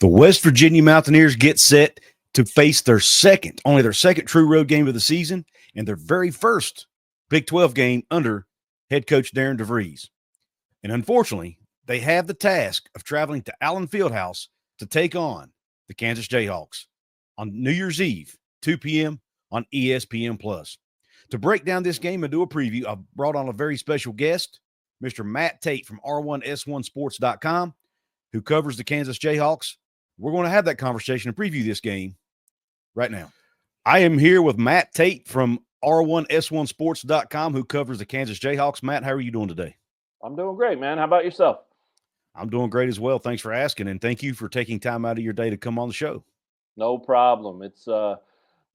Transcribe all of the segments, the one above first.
The West Virginia Mountaineers get set to face only their second true road game of the season and their very first Big 12 game under head coach Darian DeVries. And unfortunately, they have the task of traveling to Allen Field House to take on the Kansas Jayhawks on New Year's Eve, 2 p.m. on ESPN+. To break down this game and do a preview, I've brought on a very special guest, Mr. Matt Tait from R1S1 Sports.com, who covers the Kansas Jayhawks. We're going to have that conversation and preview this game right now. I am here with Matt Tait from R1S1 Sports.com, who covers the Kansas Jayhawks. Matt, how are you doing today? I'm doing great, man. How about yourself? I'm doing great as well. Thanks for asking, and thank you for taking time out of your day to come on the show. No problem. It's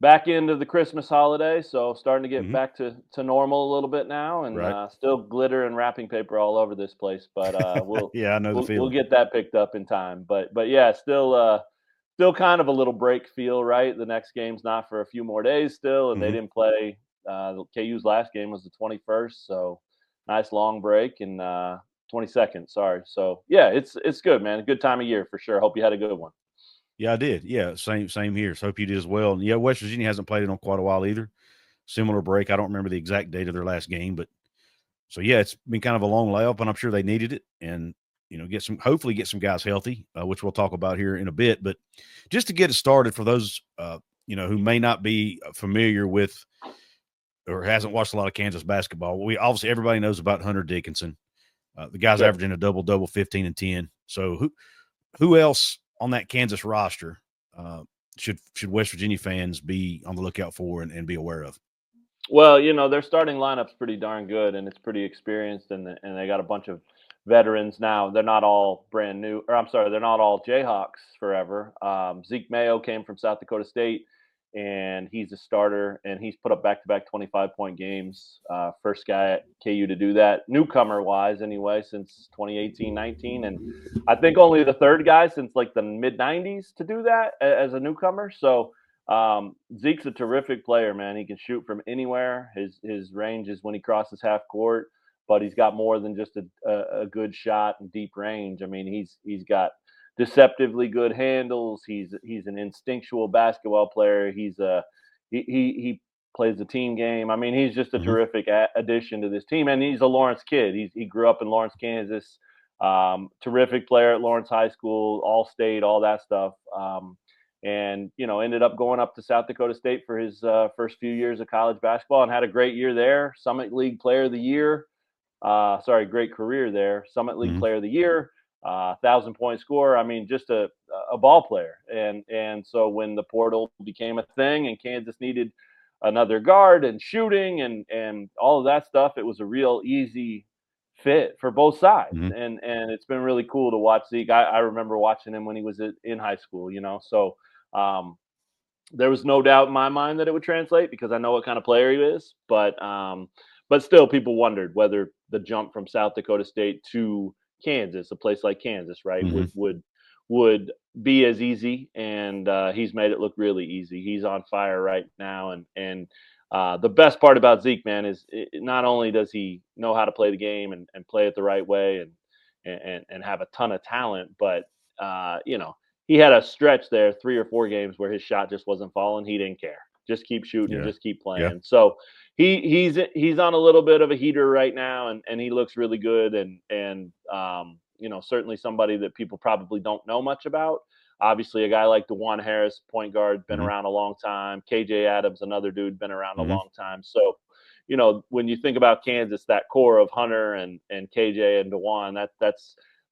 back into the Christmas holiday, so starting to get back to normal a little bit now, and still glitter and wrapping paper all over this place. But we'll yeah, I know the feeling. We'll get that picked up in time. But yeah, still kind of a little break feel, right? The next game's not for a few more days still, and they didn't play. KU's last game was the 21st, so nice long break, and 22nd. Sorry. So yeah, it's good, man. A good time of year for sure. Hope you had a good one. Yeah, I did. Yeah, same here. So hope you did as well. And yeah, West Virginia hasn't played it on quite a while either. Similar break. I don't remember the exact date of their last game, but so yeah, it's been kind of a long layoff, and I'm sure they needed it. And hopefully get some guys healthy, which we'll talk about here in a bit. But just to get it started for those who may not be familiar with or hasn't watched a lot of Kansas basketball, everybody knows about Hunter Dickenson. The guy's averaging a double-double, 15 and 10. So who else on that Kansas roster should West Virginia fans be on the lookout for and be aware of? Well, their starting lineup's pretty darn good, and it's pretty experienced, and they got a bunch of veterans now. They're not all they're not all Jayhawks forever. Zeke Mayo came from South Dakota State, and he's a starter, and he's put up back-to-back 25-point games. First guy at KU to do that, newcomer-wise anyway, since 2018-19. And I think only the third guy since like the mid-90s to do that as a newcomer. So Zeke's a terrific player, man. He can shoot from anywhere. His range is when he crosses half court, but he's got more than just a good shot and deep range. I mean, he's got deceptively good handles. He's an instinctual basketball player. He plays the team game. I mean, he's just a terrific addition to this team, and he's a Lawrence kid. He grew up in Lawrence, Kansas. Terrific player at Lawrence High School, All-State, all that stuff. And ended up going up to South Dakota State for his first few years of college basketball and had a great year there. Summit League Player of the Year. Great career there. Summit League Player of the Year. 1,000-point scorer. I mean, just a ball player. And so when the portal became a thing and Kansas needed another guard and shooting and all of that stuff, it was a real easy fit for both sides. And it's been really cool to watch Zeke. I remember watching him when he was in high school, So there was no doubt in my mind that it would translate because I know what kind of player he is. But still, people wondered whether the jump from South Dakota State to Kansas, a place like Kansas, right, would be as easy, and he's made it look really easy. He's on fire right now, and the best part about Zeke, man, is not only does he know how to play the game and play it the right way and have a ton of talent, but he had a stretch there, 3 or 4 games where his shot just wasn't falling. He didn't care. Just keep shooting, just keep playing. Yeah. So he's on a little bit of a heater right now, and he looks really good. And certainly somebody that people probably don't know much about. Obviously, a guy like DaJuan Harris, point guard, been around a long time. KJ Adams, another dude, been around a long time. So, when you think about Kansas, that core of Hunter and KJ and DaJuan,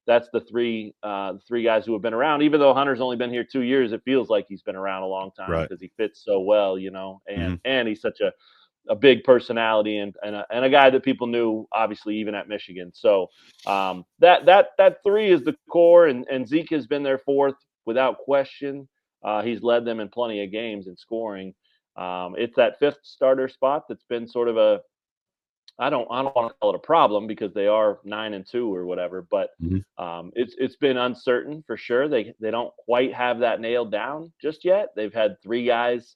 that's the three guys who have been around. Even though Hunter's only been here 2 years, it feels like he's been around a long time because he fits so well, and he's such a big personality and a guy that people knew, obviously, even at Michigan. So that 3 is the core, and Zeke has been their 4th without question. He's led them in plenty of games in scoring. It's that 5th starter spot that's been sort of I don't want to call it a problem because they are 9-2 or whatever, but it's been uncertain for sure. They don't quite have that nailed down just yet. They've had 3 guys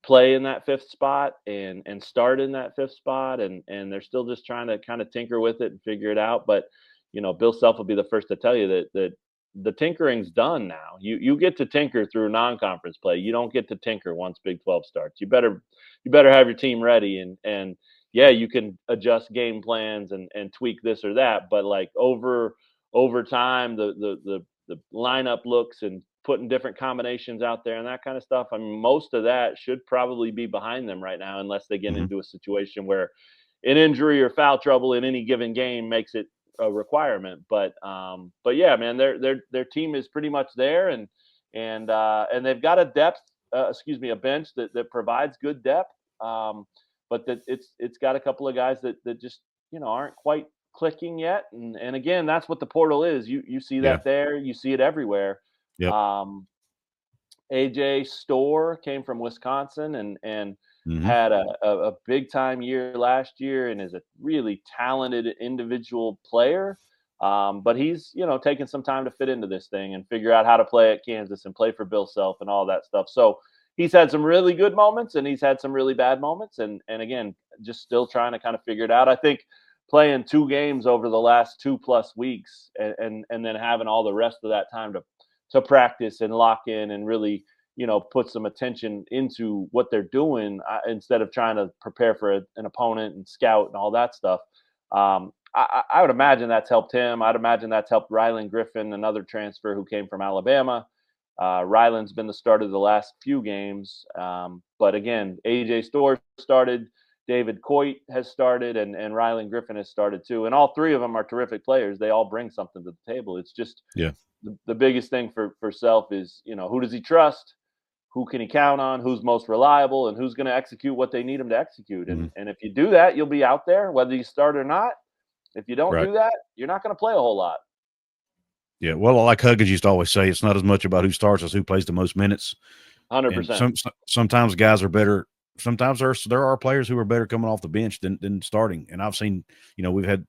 play in that 5th spot and start in that 5th spot, and they're still just trying to kind of tinker with it and figure it out. But Bill Self will be the first to tell you that the tinkering's done now. You get to tinker through non-conference play. You don't get to tinker once Big 12 starts. You better have your team ready, and yeah, you can adjust game plans and tweak this or that, but like over time, the lineup looks and putting different combinations out there and that kind of stuff. I mean, most of that should probably be behind them right now, unless they get into a situation where an injury or foul trouble in any given game makes it a requirement. But yeah, man, their team is pretty much there, and they've got a bench that provides good depth. But that it's got a couple of guys that just aren't quite clicking yet. And again, that's what the portal is. You see that there, you see it everywhere. Yep. AJ Storr came from Wisconsin and Mm-hmm. had a big time year last year and is a really talented individual player. But he's, taking some time to fit into this thing and figure out how to play at Kansas and play for Bill Self and all that stuff. So he's had some really good moments and he's had some really bad moments. And again, just still trying to kind of figure it out. I think playing 2 games over the last 2+ weeks and then having all the rest of that time to practice and lock in and really, put some attention into what they're doing instead of trying to prepare for an opponent and scout and all that stuff. I would imagine that's helped him. I'd imagine that's helped Rylan Griffin, another transfer who came from Alabama. Rylan's been the starter of the last few games. But again, AJ Storr started, David Coit has started, and Rylan Griffin has started too. And all 3 of them are terrific players. They all bring something to the table. It's just the biggest thing for Self is, who does he trust? Who can he count on? Who's most reliable? And who's going to execute what they need him to execute? And if you do that, you'll be out there, whether you start or not. If you don't do that, you're not going to play a whole lot. Yeah, well, like Huggins used to always say, it's not as much about who starts as who plays the most minutes. 100%. Sometimes guys are better. Sometimes there are players who are better coming off the bench than starting. And I've seen, we've had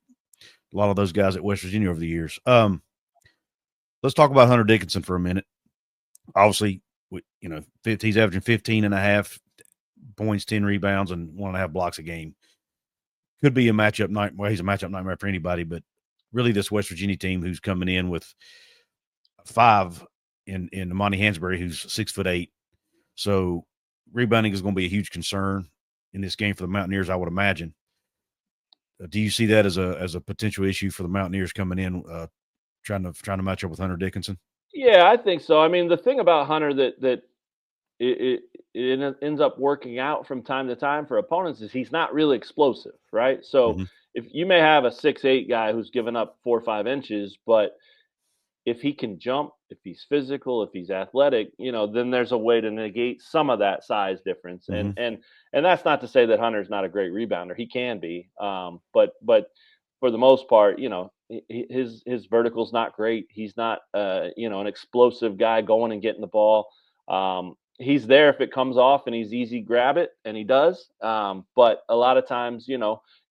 a lot of those guys at West Virginia over the years. Let's talk about Hunter Dickenson for a minute. Obviously, he's averaging 15.5 points, 10 rebounds, and 1.5 blocks a game. Could be a matchup night. Well, he's a matchup nightmare for anybody, but really this West Virginia team who's coming in with 5 in Monty Hansberry, who's 6'8". So rebounding is going to be a huge concern in this game for the Mountaineers, I would imagine. Do you see that as a potential issue for the Mountaineers coming in, trying to match up with Hunter Dickenson? Yeah, I think so. I mean, the thing about Hunter that it ends up working out from time to time for opponents is he's not really explosive, right? So if you may have a 6'8" guy who's given up 4 or 5 inches, but if he can jump, if he's physical, if he's athletic, then there's a way to negate some of that size difference. And that's not to say that Hunter's not a great rebounder. He can be, but for the most part, his vertical's not great. He's not, an explosive guy going and getting the ball. He's there if it comes off and he's easy grab it, and he does. But a lot of times,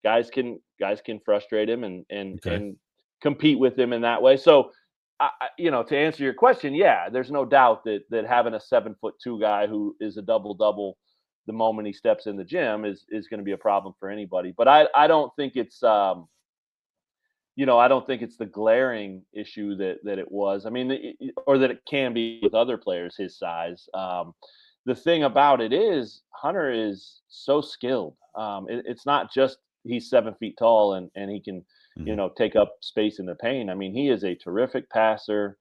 guys can frustrate him and compete with him in that way. So, to answer your question, yeah, there's no doubt that having a 7'2" guy who is a double-double the moment he steps in the gym is going to be a problem for anybody. But I don't think it's I don't think it's the glaring issue that it was. I mean, or that it can be with other players his size. The thing about it is Hunter is so skilled. It's not just he's 7 feet tall and he can, take up space in the paint. I mean, he is a terrific passer.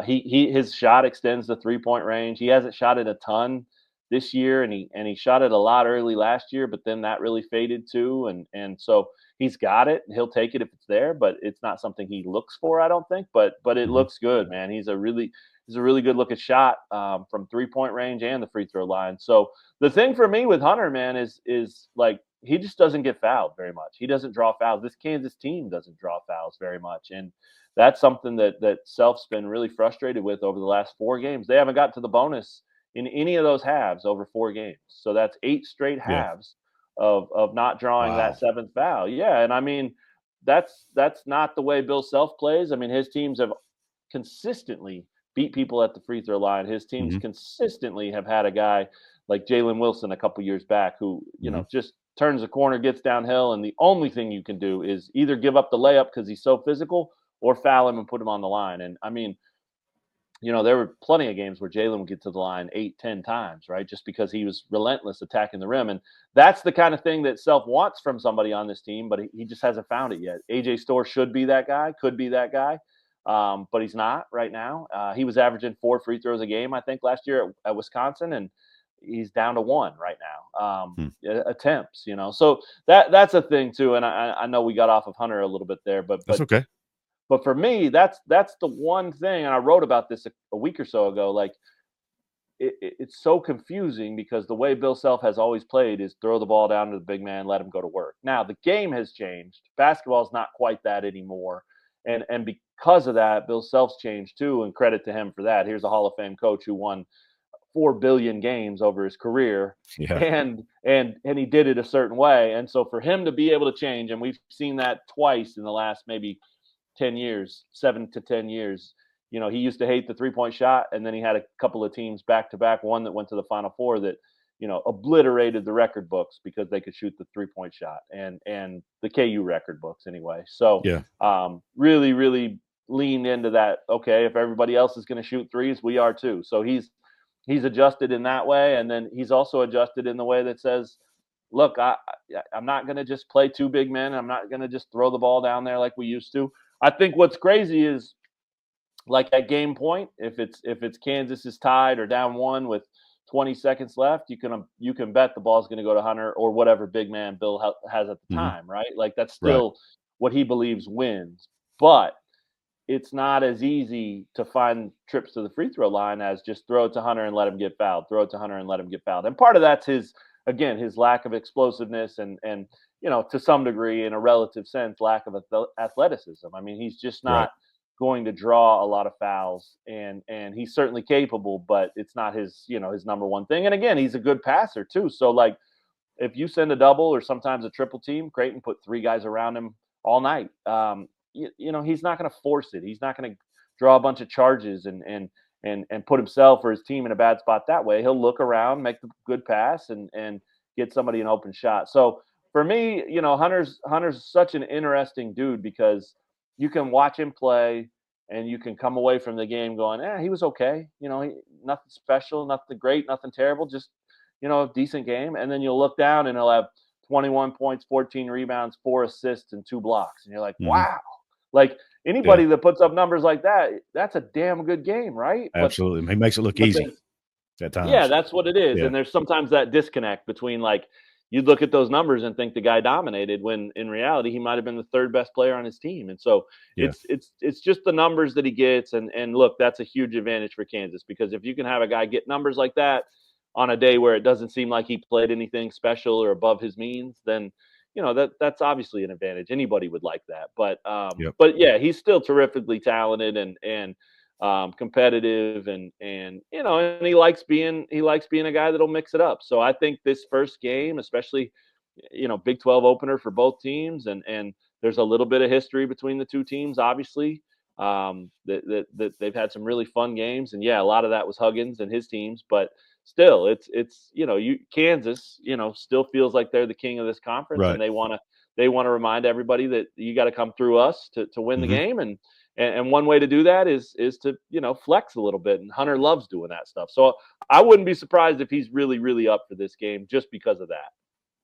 His shot extends the 3-point range. He hasn't shot it a ton this year, and he shot it a lot early last year, but then that really faded too. And so he's got it. He'll take it if it's there, but it's not something he looks for, I don't think. But it looks good, man. He's a really good looking shot from 3-point range and the free throw line. So the thing for me with Hunter, man, is like he just doesn't get fouled very much. He doesn't draw fouls. This Kansas team doesn't draw fouls very much, and that's something that Self's been really frustrated with over the last 4 games. They haven't got to the bonus in any of those halves over 4 games. So that's 8 straight halves of not drawing that 7th foul. Yeah, and I mean that's not the way Bill Self plays. I mean, his teams have consistently beat people at the free throw line. His teams consistently have had a guy like Jalen Wilson a couple years back who, just turns the corner, gets downhill, and the only thing you can do is either give up the layup because he's so physical or foul him and put him on the line. And I mean, there were plenty of games where Jalen would get to the line 8, 10 times, right? Just because he was relentless attacking the rim. And that's the kind of thing that Self wants from somebody on this team, but he just hasn't found it yet. AJ Storr should be that guy, could be that guy, but he's not right now. He was averaging 4 free throws a game, I think, last year at Wisconsin, and he's down to 1 right now. Attempts, So that's a thing too. And I know we got off of Hunter a little bit there, but That's okay. But for me, that's the one thing, and I wrote about this a week or so ago. Like, it's so confusing because the way Bill Self has always played is throw the ball down to the big man, let him go to work. Now the game has changed. Basketball is not quite that anymore, and because of that, Bill Self's changed too. And credit to him for that. Here's a Hall of Fame coach who won 4 billion games over his career, and he did it a certain way. And so for him to be able to change, and we've seen that twice in the last maybe 10 years, 7 to 10 years. He used to hate the 3-point shot, and then he had a couple of teams back to back, one that went to the Final Four that, obliterated the record books because they could shoot the 3-point shot, and the KU record books anyway. So really, really leaned into that. Okay, if everybody else is going to shoot threes, we are too. So he's adjusted in that way, and then he's also adjusted in the way that says, look, I'm not going to just play 2 big men. I'm not going to just throw the ball down there like we used to. I think what's crazy is, like, at game point, if it's Kansas is tied or down 1 with 20 seconds left, you can bet the ball's going to go to Hunter or whatever big man Bill has at the time, right? Like, that's still what he believes wins. But it's not as easy to find trips to the free throw line as just throw it to Hunter and let him get fouled. Throw it to Hunter and let him get fouled. And part of that's his lack of explosiveness and to some degree, in a relative sense, lack of athleticism. I mean, he's just not going to draw a lot of fouls, and he's certainly capable, but it's not his number one thing. And again, he's a good passer too. So, like, if you send a double or sometimes a triple team, Creighton put 3 guys around him all night. He's not going to force it. He's not going to draw a bunch of charges and put himself or his team in a bad spot that way. He'll look around, make the good pass, and get somebody an open shot. So for me, Hunter's such an interesting dude because you can watch him play and you can come away from the game going, he was okay. Nothing special, nothing great, nothing terrible, just, a decent game. And then you'll look down and he'll have 21 points, 14 rebounds, 4 assists, and 2 blocks. And you're like, wow. Like, anybody that puts up numbers like that, that's a damn good game, right? Absolutely. He makes it look easy at times. Yeah, that's what it is. Yeah. And there's sometimes that disconnect between, like, you look at those numbers and think the guy dominated when in reality he might have been the 3rd best player on his team. And so it's just the numbers that he gets. And look, that's a huge advantage for Kansas, because if you can have a guy get numbers like that on a day where it doesn't seem like he played anything special or above his means, then that's obviously an advantage. Anybody would like that. But yeah, he's still terrifically talented and competitive, and he likes being a guy that'll mix it up. So I think this first game, especially, Big 12 opener for both teams, and there's a little bit of history between the 2 teams, obviously. That they've had some really fun games, and a lot of that was Huggins and his teams, but still, it's Kansas, still feels like they're the king of this conference, and they want to remind everybody that you got to come through us to win the game, and one way to do that is to flex a little bit, and Hunter loves doing that stuff. So I wouldn't be surprised if he's really, really up for this game just because of that.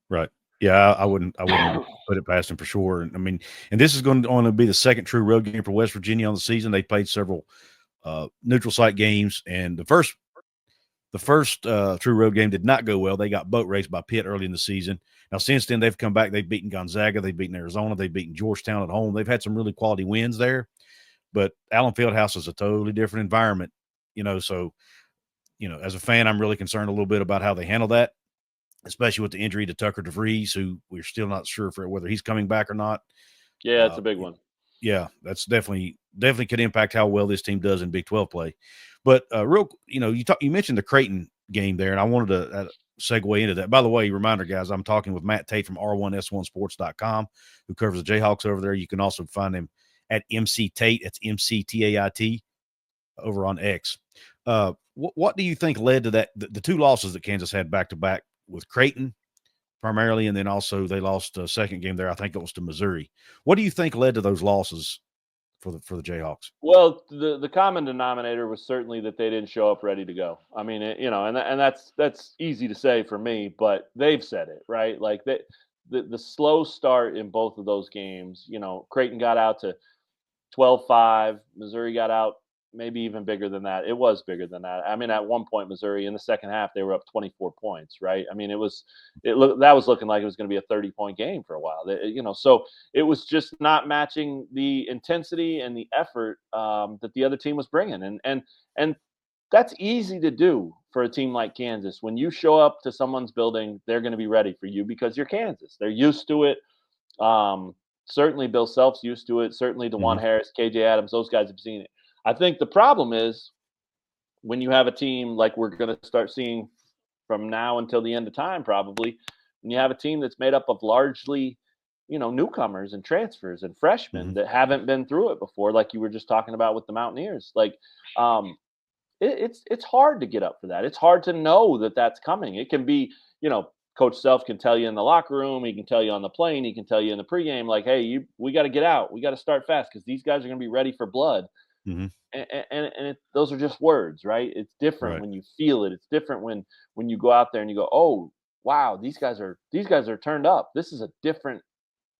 Right. Yeah, I wouldn't put it past him for sure. I mean, and this is going to be the 2nd true road game for West Virginia on the season. They played several neutral site games, and the first true road game did not go well. They got boat raced by Pitt early in the season. Now, since then, they've come back. They've beaten Gonzaga. They've beaten Arizona. They've beaten Georgetown at home. They've had some really quality wins there. But Allen Field House is a totally different environment, So, as a fan, I'm really concerned a little bit about how they handle that, especially with the injury to Tucker DeVries, who we're still not sure for whether he's coming back or not. Yeah, it's a big one. Yeah, that's definitely could impact how well this team does in Big 12 play. But you mentioned the Creighton game there, and I wanted to segue into that. By the way, reminder, guys, I'm talking with Matt Tait from R1S1 Sports.com, who covers the Jayhawks over there. You can also find him at MC Tait. That's MCTAIT over on X. What do you think led to that? The 2 losses that Kansas had back to back with Creighton primarily, and then also they lost a second game there. I think it was to Missouri. What do you think led to those losses for the Jayhawks? Well, the common denominator was certainly that they didn't show up ready to go. I mean, and that's easy to say for me, but they've said it, right? Like the slow start in both of those games. Creighton got out to 12-5. Missouri got out maybe even bigger than that. It was bigger than that. I mean, at one point, Missouri in the second half they were up 24 points, right? I mean, that was looking like it was going to be a 30-point game for a while. So it was just not matching the intensity and the effort that the other team was bringing, and that's easy to do for a team like Kansas. When you show up to someone's building, they're going to be ready for you because you're Kansas. They're used to it. Certainly Bill Self's used to it. Certainly DaJuan Harris, KJ Adams, those guys have seen it. I think the problem is when you have a team like we're going to start seeing from now until the end of time, probably, when you have a team that's made up of largely, newcomers and transfers and freshmen that haven't been through it before, like you were just talking about with the Mountaineers. Like, it's hard to get up for that. It's hard to know that that's coming. It can be, Coach Self can tell you in the locker room. He can tell you on the plane. He can tell you in the pregame, like, hey, we got to get out. We got to start fast because these guys are going to be ready for blood. And those are just words, right? It's different when you feel it. It's different when you go out there and you go, oh, wow, these guys are turned up. This is a different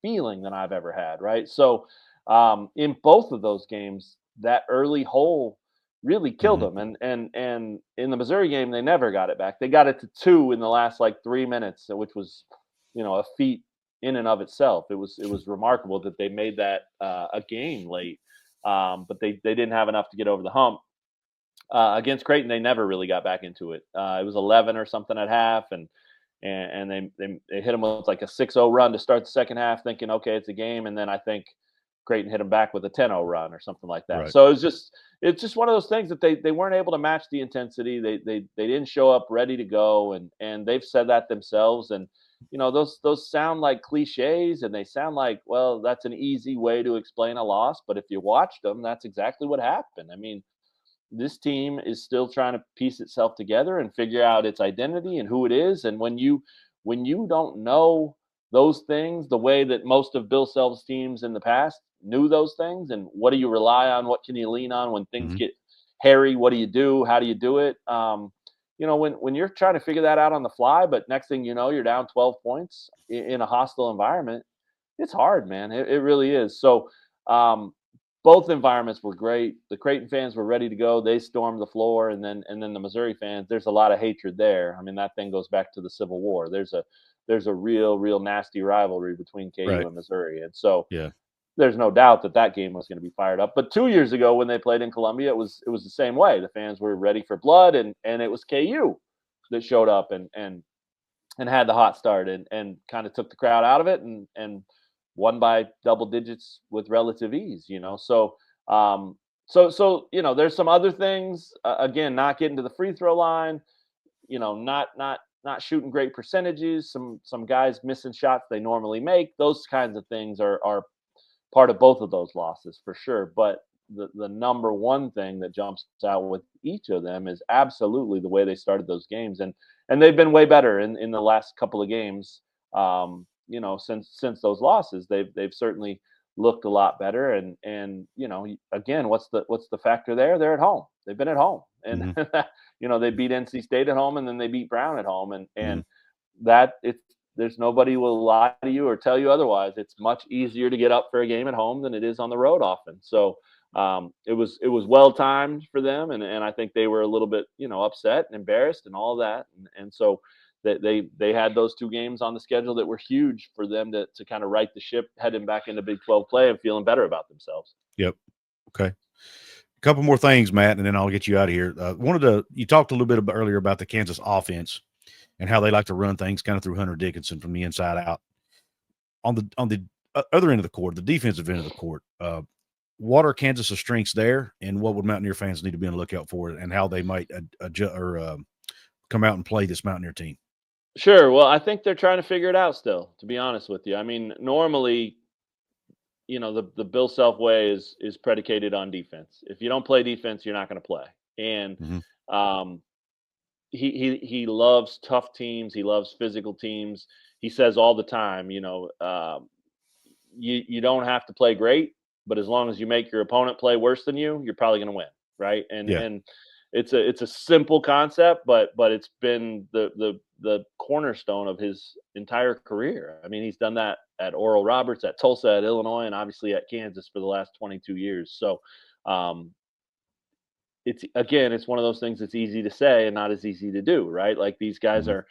feeling than I've ever had, right? So in both of those games, that early hole really killed them. And in the Missouri game, they never got it back. They got it to 2 in the last 3 minutes, which was, a feat in and of itself. It was remarkable that they made that a game late. But they didn't have enough to get over the hump. Against Creighton, they never really got back into it. It was 11 or something at half, and they hit them with like a 6-0 run to start the second half, thinking, okay, it's a game. And then I think Creighton hit them back with a 10-0 run or something like that. Right. So it's just one of those things that they weren't able to match the intensity. They didn't show up ready to go, and they've said that themselves. And those sound like cliches, and they sound like, well, that's an easy way to explain a loss. But if you watched them, that's exactly what happened. I mean, this team is still trying to piece itself together and figure out its identity and who it is. And when you don't know those things the way that most of Bill Self's teams in the past knew those things, and what do you rely on? What can you lean on when things get hairy? What do you do? How do you do it? When you're trying to figure that out on the fly, but next thing you know, you're down 12 points in a hostile environment, it's hard, man. It really is. So both environments were great. The Creighton fans were ready to go. They stormed the floor, and then the Missouri fans, there's a lot of hatred there. I mean, that thing goes back to the Civil War. There's a real nasty rivalry between KU and Missouri. And so there's no doubt that game was going to be fired up. But 2 years ago when they played in Columbia, it was the same way. The fans were ready for blood, and it was KU that showed up and had the hot start and kind of took the crowd out of it and won by double digits with relative ease, So there's some other things, again, not getting to the free throw line, not shooting great percentages, some guys missing shots they normally make. Those kinds of things are part of both of those losses for sure. But the number one thing that jumps out with each of them is absolutely the way they started those games. And they've been way better in the last couple of games. Since those losses, they've certainly looked a lot better. And again, what's the factor there? They're at home. They've been at home, and they beat NC State at home, and then they beat Brown at home, and that there's nobody will lie to you or tell you otherwise. It's much easier to get up for a game at home than it is on the road often. So it was well timed for them, and I think they were a little bit upset and embarrassed and all of that, and so they had those 2 games on the schedule that were huge for them to kind of right the ship heading back into Big 12 play and feeling better about themselves. Yep. Okay. A couple more things, Matt, and then I'll get you out of here. You talked a little bit earlier about the Kansas offense and how they like to run things kind of through Hunter Dickenson from the inside out. On the other end of the court, the defensive end of the court, what are Kansas's strengths there, and what would Mountaineer fans need to be on the lookout for, and how they might adjust or come out and play this Mountaineer team? Sure. Well, I think they're trying to figure it out still, to be honest with you. I mean, normally, the Bill Self way is predicated on defense. If you don't play defense, you're not going to play. And he loves tough teams. He loves physical teams. He says all the time, you don't have to play great. but as long as you make your opponent play worse than you, you're probably going to win, right? And it's a simple concept, but it's been the cornerstone of his entire career. I mean, he's done that at Oral Roberts, at Tulsa, at Illinois, and obviously at Kansas for the last 22 years. So it's one of those things that's easy to say and not as easy to do, right? Like these guys are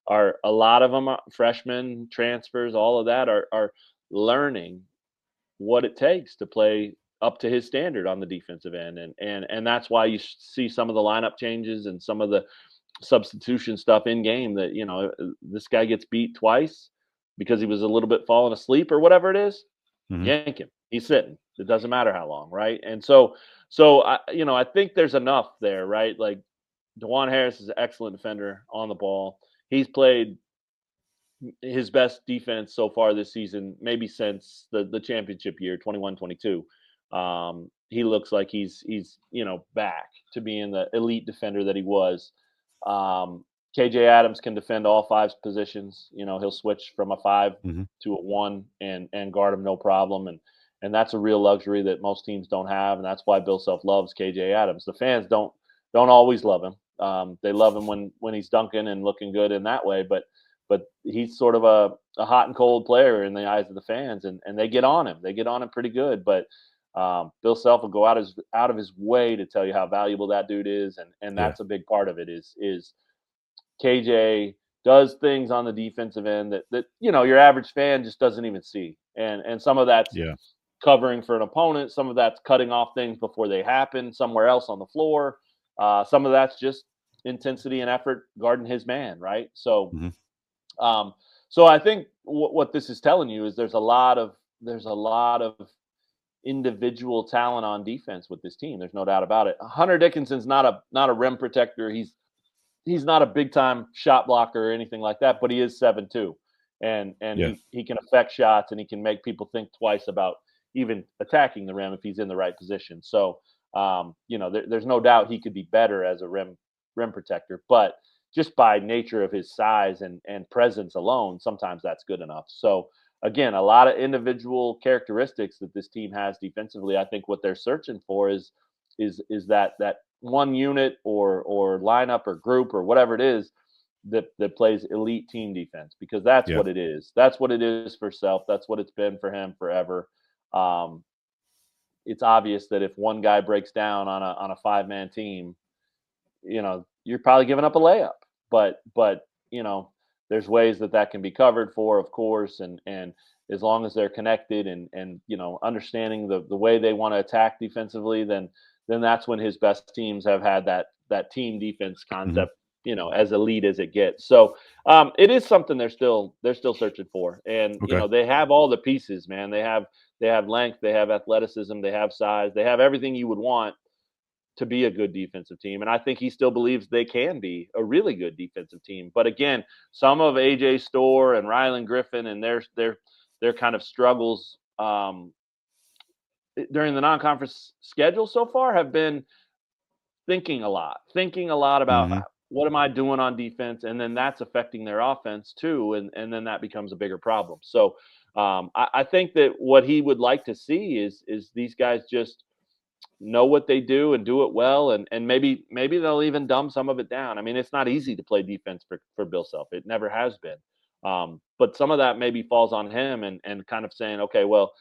a lot of them are freshmen, transfers, all of that are learning what it takes to play up to his standard on the defensive end. And that's why you see some of the lineup changes and some of the substitution stuff in game that, this guy gets beat twice because he was a little bit falling asleep or whatever it is. Yank him. He's sitting. It doesn't matter how long, right? And so I think there's enough there, right? Like DaJuan Harris is an excellent defender on the ball. He's played his best defense so far this season, maybe since the championship year, 21-22. He looks like he's back to being the elite defender that he was. KJ Adams can defend all 5 positions. He'll switch from a 5 to a 1 and guard him no problem. And that's a real luxury that most teams don't have. And that's why Bill Self loves KJ Adams. The fans don't always love him. They love him when he's dunking and looking good in that way. But he's sort of a hot and cold player in the eyes of the fans, and they get on him. They get on him pretty good. But Bill Self will go out of his way to tell you how valuable that dude is, and that's a big part of it. Is KJ does things on the defensive end that your average fan just doesn't even see, and some of that's covering for an opponent, some of that's cutting off things before they happen somewhere else on the floor, some of that's just intensity and effort guarding his man, right? So. So I think what this is telling you is there's a lot of individual talent on defense with this team. There's no doubt about it. Hunter Dickinson's not a rim protector. He's not a big time shot blocker or anything like that, but he is 7'2", and he can affect shots and he can make people think twice about even attacking the rim if he's in the right position. So there's no doubt he could be better as a rim protector, but just by nature of his size and presence alone, sometimes that's good enough. So again, a lot of individual characteristics that this team has defensively. I think what they're searching for is that one unit or lineup or group or whatever it is that plays elite team defense, because that's what it is. That's what it is for Self. That's what it's been for him forever. It's obvious that if one guy breaks down on a 5-man team, you're probably giving up a layup, but there's ways that can be covered for, of course. And as long as they're connected and understanding the way they want to attack defensively, then that's when his best teams have had that team defense concept, as elite as it gets. So it is something they're still searching for. And, they have all the pieces, man. They have length, they have athleticism, they have size, they have everything you would want to be a good defensive team. And I think he still believes they can be a really good defensive team. But again, some of AJ Storr and Rylan Griffin and their kind of struggles during the non-conference schedule so far have been thinking a lot about what am I doing on defense? And then that's affecting their offense too. And then that becomes a bigger problem. So I think that what he would like to see is these guys just know what they do and do it well, and maybe they'll even dumb some of it down. I mean, it's not easy to play defense for Bill Self. It never has been. But some of that maybe falls on him and kind of saying, okay, well,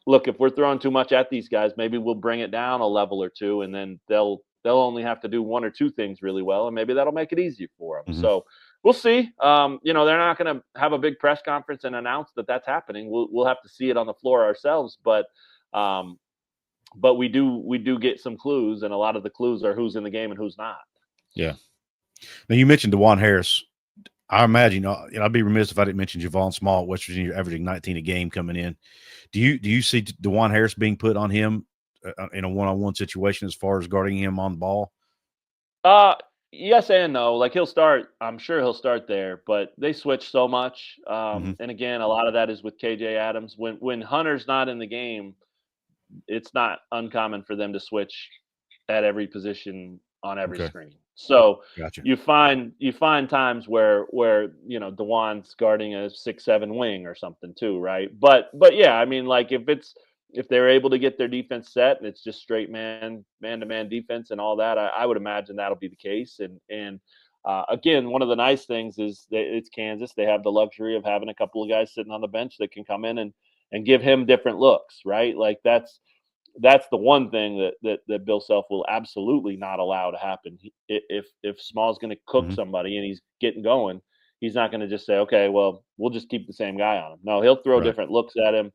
look, if we're throwing too much at these guys, maybe we'll bring it down a level or two, and then they'll only have to do one or two things really well, and maybe that'll make it easier for them. So we'll see. They're not going to have a big press conference and announce that that's happening. We'll have to see it on the floor ourselves, but we do get some clues, and a lot of the clues are who's in the game and who's not. Yeah. Now you mentioned DaJuan Harris. I imagine I'd be remiss if I didn't mention Javon Small at West Virginia, averaging 19 a game coming in. Do you see DaJuan Harris being put on him in a one-on-one situation as far as guarding him on the ball? Yes and no. Like I'm sure he'll start there, but they switch so much. And again, a lot of that is with KJ Adams. When Hunter's not in the game, it's not uncommon for them to switch at every position on every screen. So gotcha. you find times where DaJuan's guarding a 6'7" wing or something too, right? But yeah, I mean, like if it's if they're able to get their defense set and it's just straight man-to-man defense and all that, I would imagine that'll be the case. And again, one of the nice things is that it's Kansas. They have the luxury of having a couple of guys sitting on the bench that can come in and give him different looks, right? Like that's the one thing that Bill Self will absolutely not allow to happen. If Small's going to cook somebody and he's getting going, he's not going to just say, okay, well, we'll just keep the same guy on him. No, he'll throw different looks at him.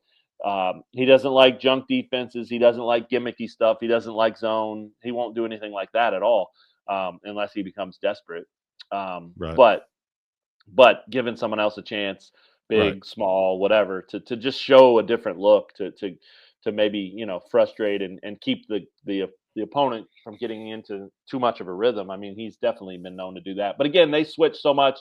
He doesn't like junk defenses. He doesn't like gimmicky stuff. He doesn't like zone. He won't do anything like that at all, unless he becomes desperate. But giving someone else a chance, big, small, whatever, to just show a different look, to maybe, frustrate and keep the opponent from getting into too much of a rhythm. I mean, he's definitely been known to do that. But again, they switch so much.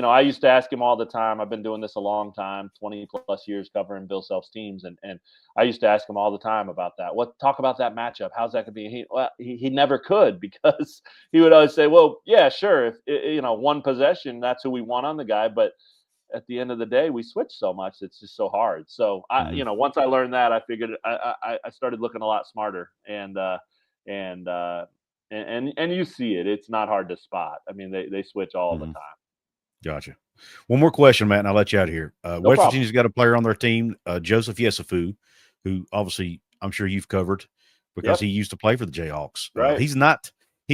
I used to ask him all the time. I've been doing this a long time, 20 plus years covering Bill Self's teams. And I used to ask him all the time about that. Talk about that matchup. How's that going to be? He never could, because he would always say, well, yeah, sure. If one possession, that's who we want on the guy. But at the end of the day, we switch so much. It's just so hard. So once I learned that, I figured I started looking a lot smarter, and you see it. It's not hard to spot. I mean, they switch all the time. Gotcha. One more question, Matt, and I'll let you out of here. West problem. Virginia's got a player on their team, Joseph Yesufu, who obviously I'm sure you've covered because he used to play for the Jayhawks. Right. He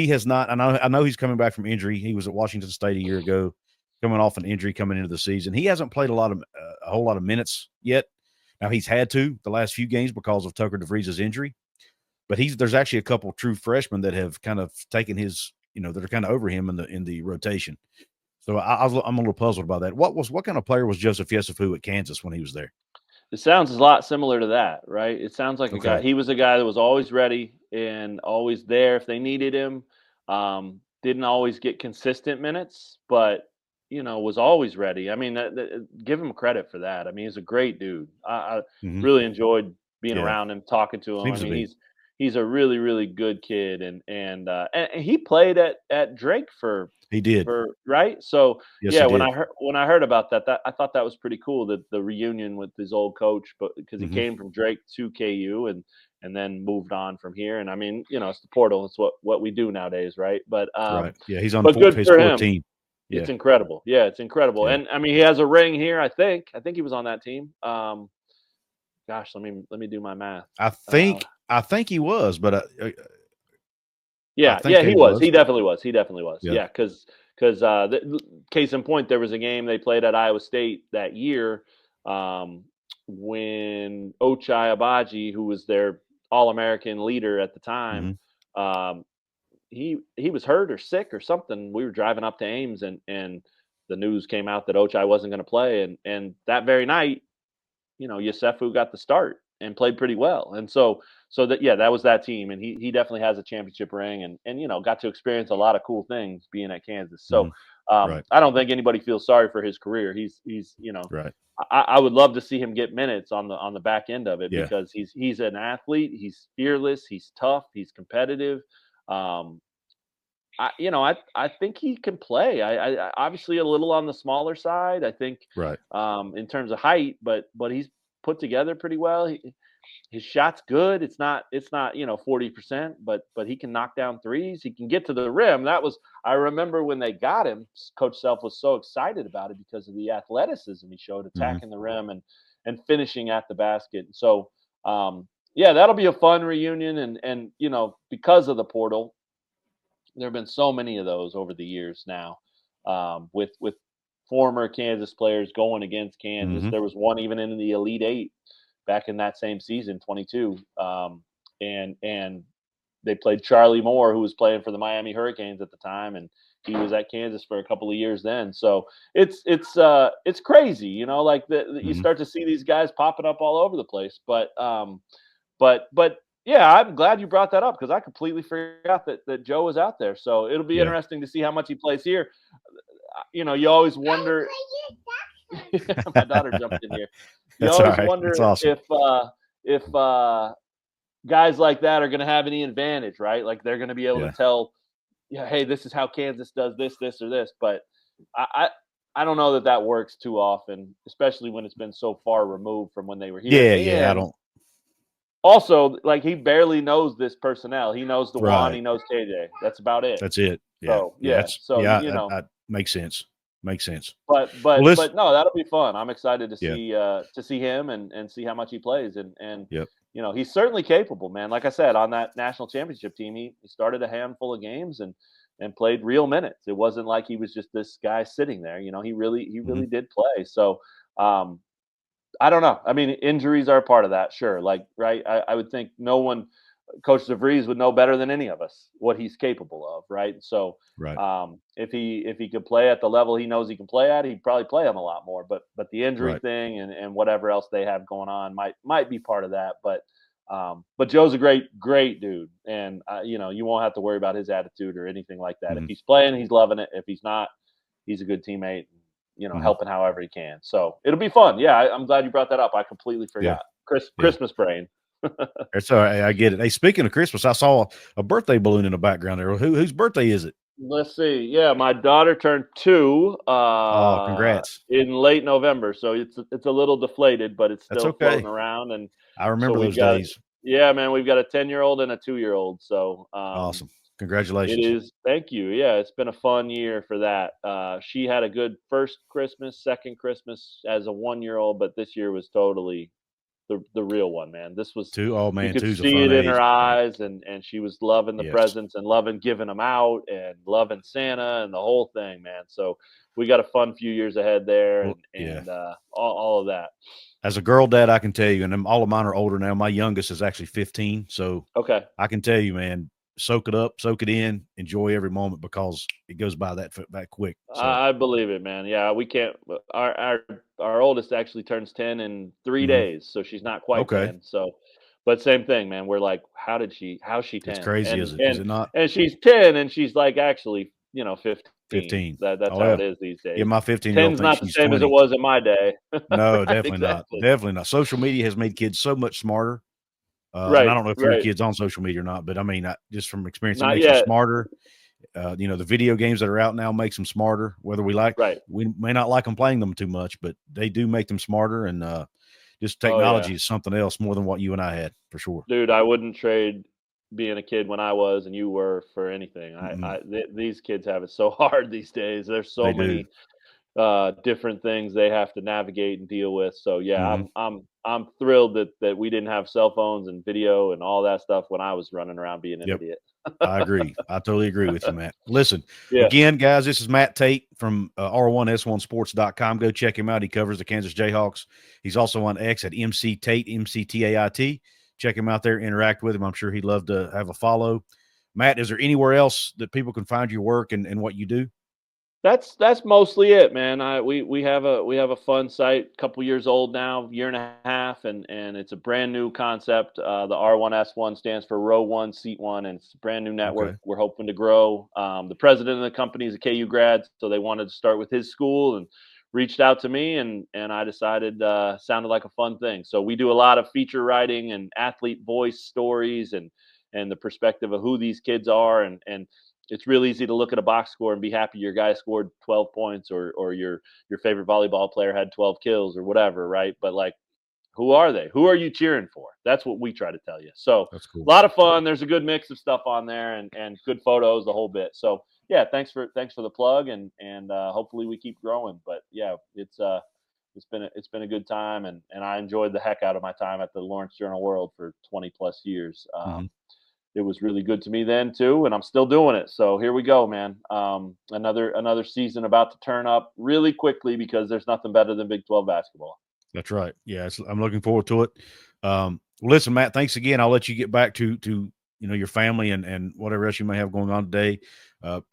has not. I know he's coming back from injury. He was at Washington State a year ago, coming off an injury coming into the season. He hasn't played a whole lot of minutes yet. Now he's had to the last few games because of Tucker DeVries' injury, but there's actually a couple true freshmen that have kind of taken his, that are kind of over him in the rotation. So I'm a little puzzled about that. What kind of player was Joseph Yesufu at Kansas when he was there? It sounds a lot similar to that, right? It sounds like a guy. He was a guy that was always ready and always there if they needed him. Didn't always get consistent minutes, but was always ready. I mean, give him credit for that. I mean, he's a great dude. I really enjoyed being around him, talking to him. I mean, he's a really, really good kid, and he played at Drake for. He did. Right. So yes, when I heard about that, I thought that was pretty cool, that the reunion with his old coach, but because he came from Drake to KU and then moved on from here. And I mean, it's the portal. It's what we do nowadays, right? But yeah, he's on his 14. Yeah. It's incredible. Yeah, it's incredible. Yeah. And I mean, he has a ring here. I think he was on that team. Gosh, let me do my math. I think he was, but he was. He definitely was. Yeah, because case in point, there was a game they played at Iowa State that year when Ochai Agbaji, who was their All-American leader at the time, he was hurt or sick or something. We were driving up to Ames, and the news came out that Ochai wasn't going to play, and that very night, Yesufu got the start and played pretty well. And so that was that team. And he definitely has a championship ring and got to experience a lot of cool things being at Kansas. So I don't think anybody feels sorry for his career. He's right. I would love to see him get minutes on the back end of it because he's an athlete. He's fearless. He's tough. He's competitive. I think he can play. I obviously a little on the smaller side, I think, in terms of height, but he's put together pretty well. His shot's good. It's not 40%, but he can knock down threes. He can get to the rim. I remember when they got him, Coach Self was so excited about it because of the athleticism he showed, attacking the rim and finishing at the basket. So that'll be a fun reunion, and because of the portal, there have been so many of those over the years now, with former Kansas players going against Kansas. There was one even in the Elite Eight back in that same season, 22. And they played Charlie Moore, who was playing for the Miami Hurricanes at the time, and he was at Kansas for a couple of years then. So it's crazy, you start to see these guys popping up all over the place. But yeah, I'm glad you brought that up because I completely forgot that Joe was out there. So it'll be interesting to see how much he plays here. You always wonder. My daughter jumped in here. You always wonder if guys like that are going to have any advantage, right? Like they're going to be able to tell, hey, this is how Kansas does this, or this. But I don't know that works too often, especially when it's been so far removed from when they were here. Yeah, I don't. Also, like, he barely knows this personnel. He knows DaJuan, Right. he knows KJ. That's about it. That's it. Yeah. So, yeah. So, you know. That makes sense. Makes sense. But Well, listen. no, that'll be fun. I'm excited to Yeah. see him and see how much he plays. And Yep. you know, he's certainly capable, man. Like I said, on that national championship team, he started a handful of games and played real minutes. It wasn't like he was just this guy sitting there. You know, he really did play. So I don't know. I mean, injuries are a part of that, sure. Like, right? I would think no one, Coach DeVries would know better than any of us what he's capable of, right? So, Right. if he could play at the level he knows he can play at, he'd probably play him a lot more. But the injury Right. thing and whatever else they have going on might be part of that. But Joe's a great dude, and you know, you won't have to worry about his attitude or anything like that. If he's playing, he's loving it. If he's not, he's a good teammate. You know, helping however he can. So it'll be fun. Yeah, I'm glad you brought that up. I completely forgot. Christmas brain. That's all right. I get it. Hey, speaking of Christmas, I saw a birthday balloon in the background there. Whose birthday is it? Let's see. Yeah, my daughter turned 2 Oh, congrats. in late November. So it's a little deflated, but it's That's still okay. floating around. And I remember those got, days. yeah, man, we've got a 10-year-old and a 2-year-old. So Awesome. Congratulations. It is. Thank you. Yeah, it's been a fun year for that. She had a good first Christmas, second Christmas as a 1-year-old, but this year was totally the real one, man. This was two. Oh man, you could two's a see fun it in age. her eyes, and she was loving the Yes. presents and loving giving them out and loving Santa and the whole thing, man. So we got a fun few years ahead there, Well, and all of that. As a girl dad, I can tell you, and all of mine are older now. My youngest is actually 15, so Okay. I can tell you, man, soak it up, soak it in, enjoy every moment because it goes by that quick. So. I believe it, man. Yeah, we can't. Our oldest actually turns 10 in 3 days, so she's not quite 10. So, but same thing, man. We're like, how's she 10? It's crazy, is it? Is it not? And she's 10, and she's like actually, you know, 15. 15. That's how it is these days. Yeah, my 15-year-old 10's not the same 20. as it was in my day. No, definitely exactly. not. Definitely not. Social media has made kids so much smarter. Right. And I don't know if your kid's on social media or not, but I mean, just from experience, it makes them smarter. You know, the video games that are out now makes them smarter. Whether we may not like them playing them too much, but they do make them smarter. And just technology is something else more than what you and I had, for sure. Dude, I wouldn't trade being a kid when I was and you were for anything. These kids have it so hard these days. There's so many different things they have to navigate and deal with. So yeah, I'm thrilled that we didn't have cell phones and video and all that stuff when I was running around being an idiot. I agree. I totally agree with you, Matt. Listen, again, guys, this is Matt Tait from R1S1 Sports.com. Go check him out. He covers the Kansas Jayhawks. He's also on X at MC Tait, MCTAIT. Check him out there, interact with him. I'm sure he'd love to have a follow. Matt, is there anywhere else that people can find your work and what you do? That's mostly it, man. We have a fun site, a couple years old now, year and a half, and it's a brand new concept. The R1S1 stands for Row 1, Seat 1, and it's a brand new network. We're hoping to grow. The president of the company is a KU grad, so they wanted to start with his school and reached out to me, and I decided sounded like a fun thing. So we do a lot of feature writing and athlete voice stories and the perspective of who these kids are, and it's real easy to look at a box score and be happy your guy scored 12 points or your favorite volleyball player had 12 kills or whatever, right? But like, who are they? Who are you cheering for? That's what we try to tell you. So that's cool. A lot of fun. There's a good mix of stuff on there and good photos, the whole bit. So yeah, thanks for the plug and hopefully we keep growing. But yeah, it's been a good time and I enjoyed the heck out of my time at the Lawrence Journal World for 20 plus years. It was really good to me then too, and I'm still doing it. So here we go, man. Another season about to turn up really quickly because there's nothing better than Big 12 basketball. That's right. Yeah, I'm looking forward to it. Well, listen, Matt, thanks again. I'll let you get back to your family and whatever else you may have going on today.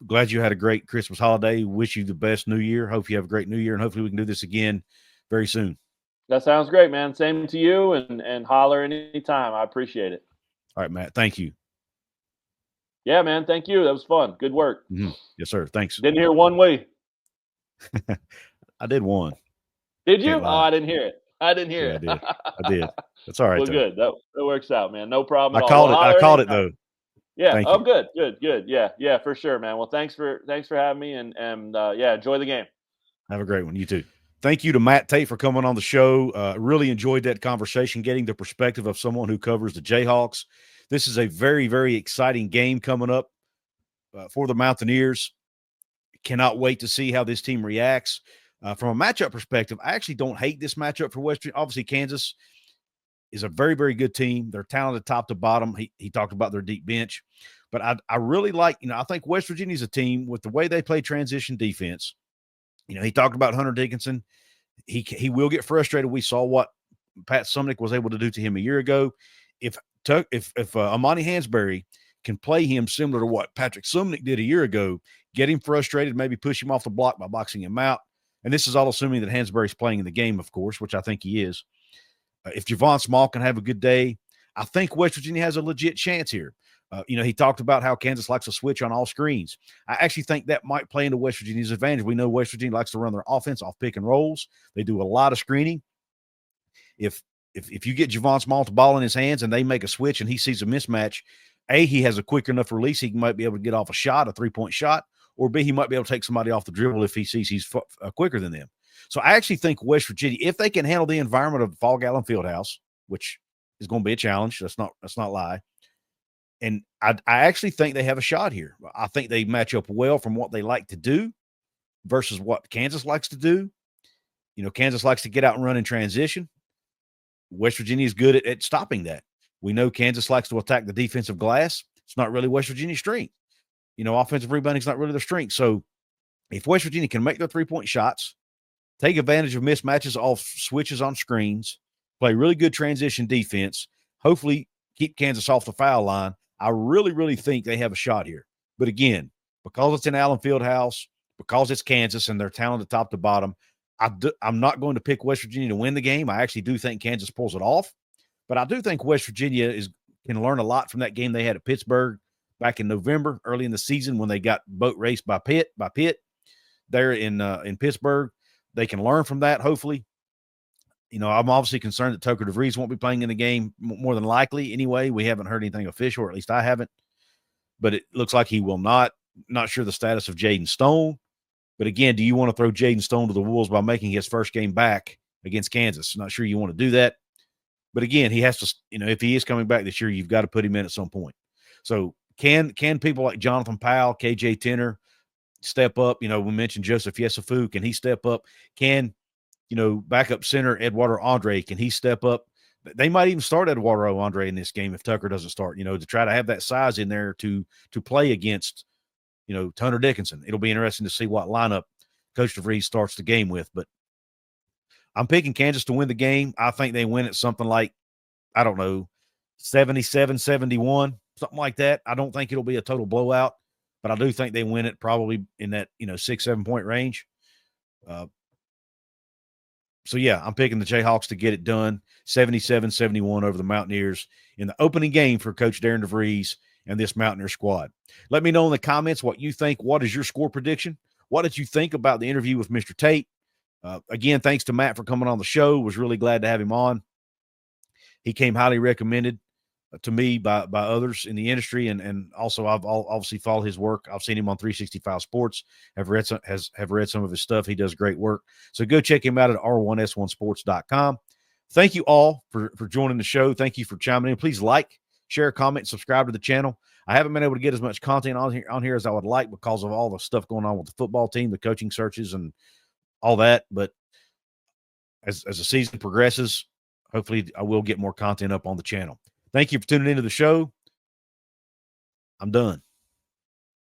Glad you had a great Christmas holiday. Wish you the best New Year. Hope you have a great New Year, and hopefully we can do this again very soon. That sounds great, man. Same to you, and holler anytime. I appreciate it. All right, Matt. Thank you. Yeah, man. Thank you. That was fun. Good work. Yes, sir. Thanks. Didn't hear one way. I did one. Did you? Oh, I didn't hear it. I didn't hear it. I did. That's all right. Well, good. That works out, man. No problem. I called it though. Yeah. Thank you. Good. Yeah, for sure, man. Well, thanks for having me, and yeah, enjoy the game. Have a great one. You too. Thank you to Matt Tait for coming on the show. Really enjoyed that conversation, getting the perspective of someone who covers the Jayhawks. This is a very, very exciting game coming up for the Mountaineers. Cannot wait to see how this team reacts. From a matchup perspective, I actually don't hate this matchup for West Virginia. Obviously, Kansas is a very, very good team. They're talented top to bottom. He talked about their deep bench. But I really like, I think West Virginia is a team with the way they play transition defense. He talked about Hunter Dickenson. He will get frustrated. We saw what Pat Sumnick was able to do to him a year ago. If Amani Hansberry can play him similar to what Patrick Sumnick did a year ago, get him frustrated, maybe push him off the block by boxing him out. And this is all assuming that Hansberry's playing in the game, of course, which I think he is. If Javon Small can have a good day, I think West Virginia has a legit chance here. He talked about how Kansas likes to switch on all screens. I actually think that might play into West Virginia's advantage. We know West Virginia likes to run their offense off pick and rolls. They do a lot of screening. If you get Javon Small to ball in his hands and they make a switch and he sees a mismatch, A, he has a quick enough release he might be able to get off a shot, a three-point shot, or B, he might be able to take somebody off the dribble if he sees he's quicker than them. So I actually think West Virginia, if they can handle the environment of Phog Allen Field House, which is going to be a challenge, let's not lie. And I actually think they have a shot here. I think they match up well from what they like to do versus what Kansas likes to do. Kansas likes to get out and run in transition. West Virginia is good at stopping that. We know Kansas likes to attack the defensive glass. It's not really West Virginia's strength. Offensive rebounding is not really their strength. So if West Virginia can make their three-point shots, take advantage of mismatches off switches on screens, play really good transition defense, hopefully keep Kansas off the foul line, I really, really think they have a shot here. But again, because it's in Allen Field House, because it's Kansas and they're talented top to bottom, I'm not going to pick West Virginia to win the game. I actually do think Kansas pulls it off. But I do think West Virginia can learn a lot from that game they had at Pittsburgh back in November, early in the season when they got boat raced by Pitt there in Pittsburgh. They can learn from that, hopefully. I'm obviously concerned that Tucker DeVries won't be playing in the game more than likely anyway. We haven't heard anything official, or at least I haven't. But it looks like he will not. Not sure the status of Jaden Stone. But again, do you want to throw Jaden Stone to the wolves by making his first game back against Kansas? Not sure you want to do that. But again, he has to, if he is coming back this year, you've got to put him in at some point. So can people like Jonathan Powell, KJ Tenner step up? We mentioned Joseph Yesufu. Can he step up? Can backup center Eduardo Andre, can he step up? They might even start Eduardo Andre in this game if Tucker doesn't start, to try to have that size in there to play against, Hunter Dickenson. It'll be interesting to see what lineup Coach DeVries starts the game with. But I'm picking Kansas to win the game. I think they win it something like, 77-71, something like that. I don't think it'll be a total blowout, but I do think they win it probably in that, 6-7 point range. So, yeah, I'm picking the Jayhawks to get it done, 77-71 over the Mountaineers in the opening game for Coach Darian DeVries and this Mountaineer squad. Let me know in the comments what you think. What is your score prediction? What did you think about the interview with Mr. Tait? Again, thanks to Matt for coming on the show. Was really glad to have him on. He came highly recommended to me by others in the industry, and also I've obviously followed his work. I've seen him on 365 Sports. Have read some of his stuff. He does great work. So go check him out at R1S1Sports.com. Thank you all for joining the show. Thank you for chiming in. Please like, share, comment, subscribe to the channel. I haven't been able to get as much content on here as I would like because of all the stuff going on with the football team, the coaching searches, and all that. But as the season progresses, hopefully I will get more content up on the channel. Thank you for tuning into the show. I'm done.